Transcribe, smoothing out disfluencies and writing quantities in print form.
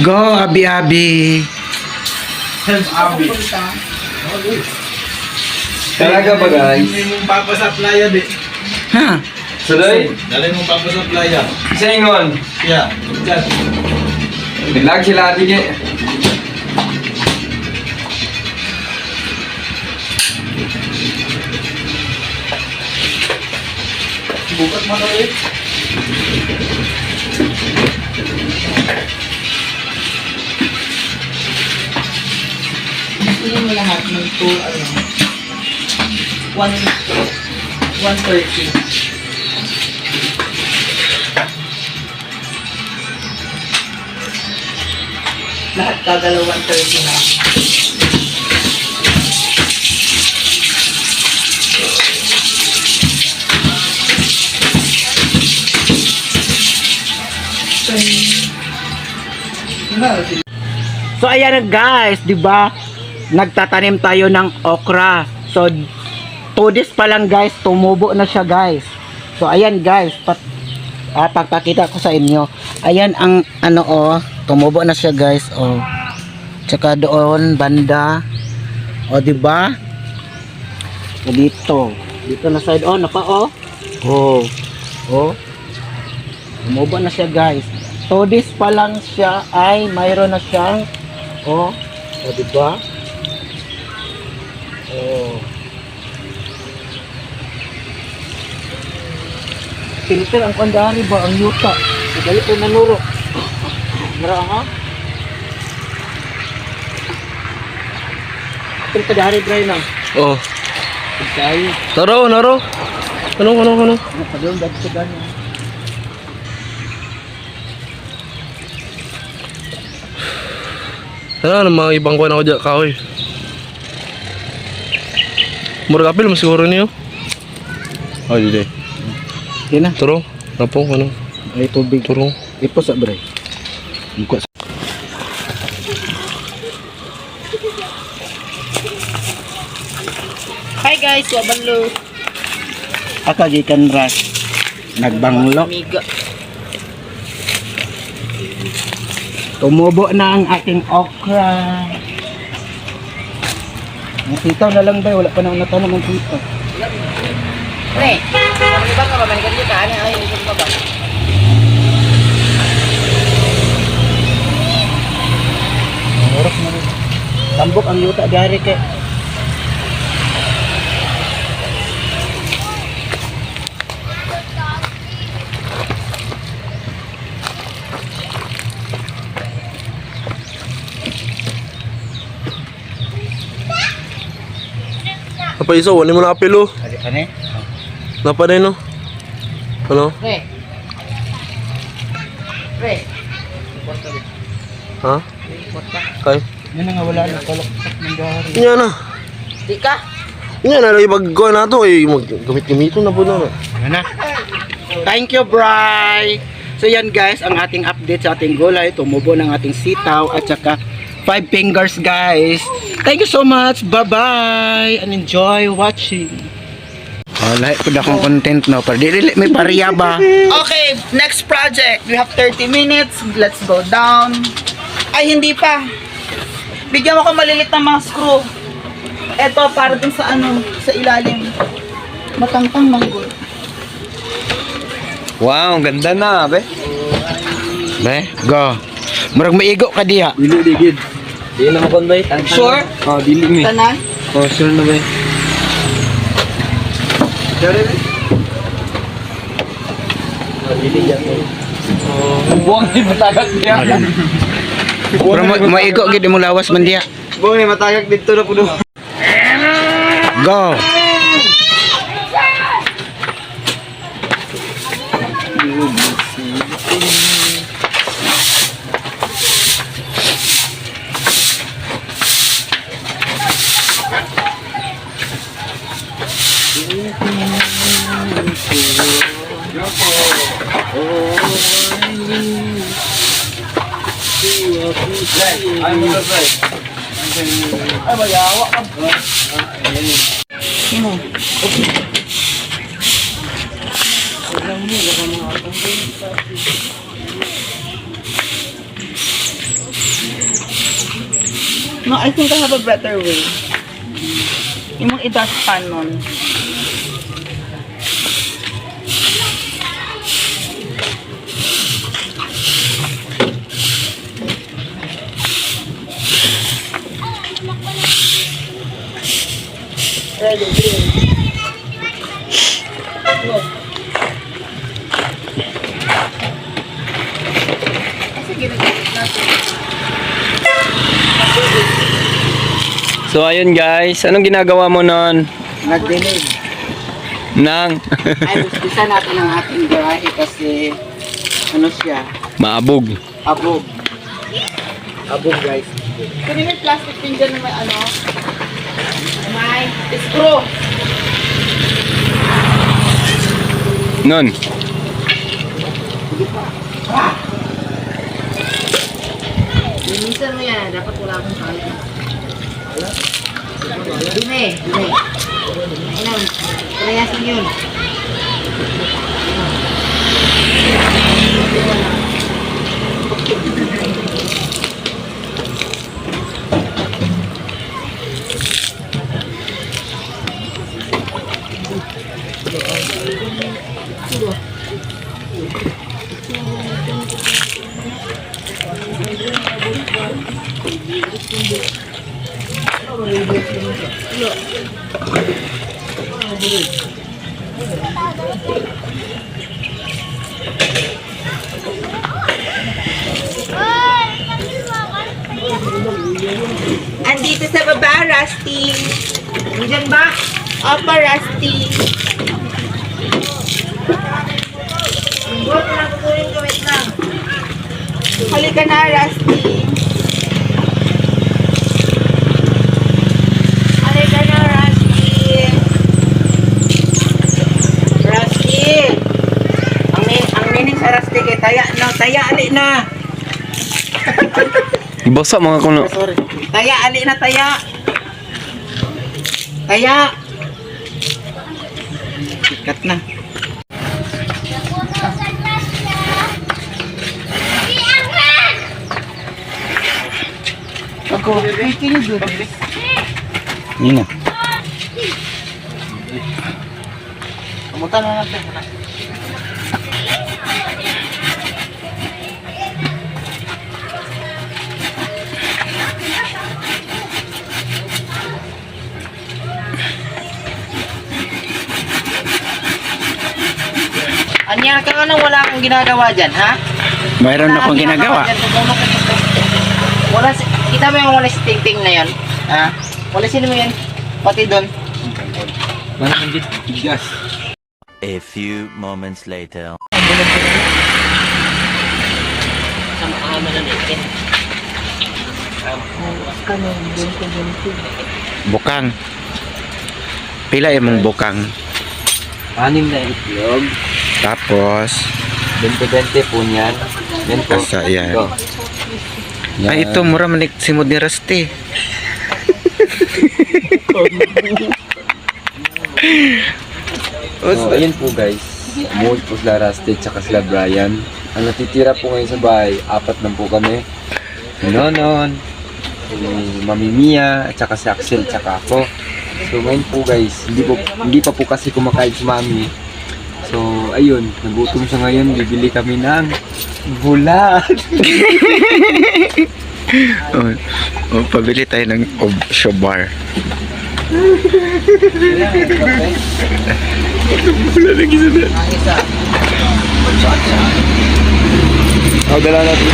Go, Abi-Abi. Help Abi. Talaga ba guys? Dali mong papa sa playa di. Ha? Suloy? Dali mong papa sa playa. Isa ingon. Yeah. Diyan. Bilag sila ati ke. Bukat mo na ulit. Hindi mo lahat ng 130. Lahat kagalaw 130 na. So ayan na guys, 'di ba? Nagtatanim tayo ng okra. So 2 days pa lang guys, tumubo na siya guys. So ayan guys, pagpakita ko sa inyo. Ayan ang ano tumubo na siya guys Tsaka doon banda. 'Di ba? Dito na side tumubo na siya guys. 2 days pa lang siya ay mayroon na siyang di ba? Filter ang kandari ba ang yuta? Dali ko nanuro. Mara ha? Filter dari dry na. Oh. Tayo. Naro. Ano? Padung dati sa ganyan. Ano mga ibang kuha na ako dyan kahoy. Murag apil mas siguro niyo. Oh, di. Yan na. Turong. Napong ano? Ay tubig. Turong. Ipos sa bray. Buka. Hi guys, wabanlo. Akagikan ras. Nagbanglo. Amiga. Tumubo na ang ating okra. Ang sitaw na lang ba? Wala pa na natanong ang sitaw. Pre, ano ba ka ba? Manigan dito ka? Ano ayaw isang ba ba? Orok na rin. Tambok ang yuta dari kay. Apa iso? Wala mo na apil oh. Adi pa ni. Napa din no? Ano? Pre. Pre. Ha? Kay? Yan nga wala na kalok ng dari. Inya na. Di ka? Inya na lang ibag-go na to eh. Gamit-gamito na po na. Ano na? Thank you, Bri. So yan guys, ang ating update sa ating gulay. Tumubo ng ating sitaw at saka 5 fingers guys. Thank you so much. Bye-bye and enjoy watching. Lahat po na akong content no. Pero dili may pariya ba? Okay, next project. We have 30 minutes. Let's go down. Ay, hindi pa. Bigyan mo ko malilit na mga screw. Ito, para dun sa ano, sa ilalim. Matangtang manggol. Wow, ganda na, be. Be, go. Murag maigo ka diha. Dili digid. Di na mo konbay. Sure? Oh, dili mi. Tanan? Oh, sure na be. Dere be. Oh, dili yan. Oh, buwang di matagak niya. Pero maigo gid mo lawas man diha. Buwang ni matagak dito na puno. Go. Ay, mayawa ka. Sino? No, I think I have a better way. Yung mga i-dustpan nun. So ayun guys, anong ginagawa mo nun? Nagdilig. Nang Ay, gusto natin ang ating garahe kasi ano siya? maabog. Abog. Abog guys. Kaya may plastic din dyan na may ano. May screw. Nun. Linisan mo yan, dapat wala akong kaya. Dumi, dumi. Ayun, palayasin yun. Andito sa baba, Rusty. Nandiyan ba? Opo, Rusty. Huwag na kukunin ko, wait lang. Halika na, Rusty. Halika na, Rusty. Rusty. Ang nining sa Rusty kay Taya. No, Taya, ali na. Basa mga kuno. Sorry. Taya, ali na, Taya. Taya. Sikat na. Ako, can you do this? Nina. Kamutan na natin. Anya ka nang wala akong ginagawa dyan, ha? Mayroon akong ginagawa. Wala, kita mo yung wala si Ting-Ting na yun? Ha? Wala sino mo yun? Pati doon. Yes. A few moments later. Bukang. Pila yung bukang. Anim na itlog. Tapos, 20-20 po niyan. Yan po. Kasa, yan. Ito. Yan. ay ito, mura manik simod ni Rusty. So, ayun po guys. Umuwi po sila Rusty tsaka sila Brian. Ang natitira po ngayon sa bahay, 4 lang po kami. Si Nonon, si Mami Mia, at saka si Axel, tsaka ako. So ngayon po guys, hindi pa po kasi kumakain si Mami. So ayun, nagutom siya ngayon, bibili kami ng bulat. Pabili tayo ng shobar. Wala lagi sa na. Dala natin.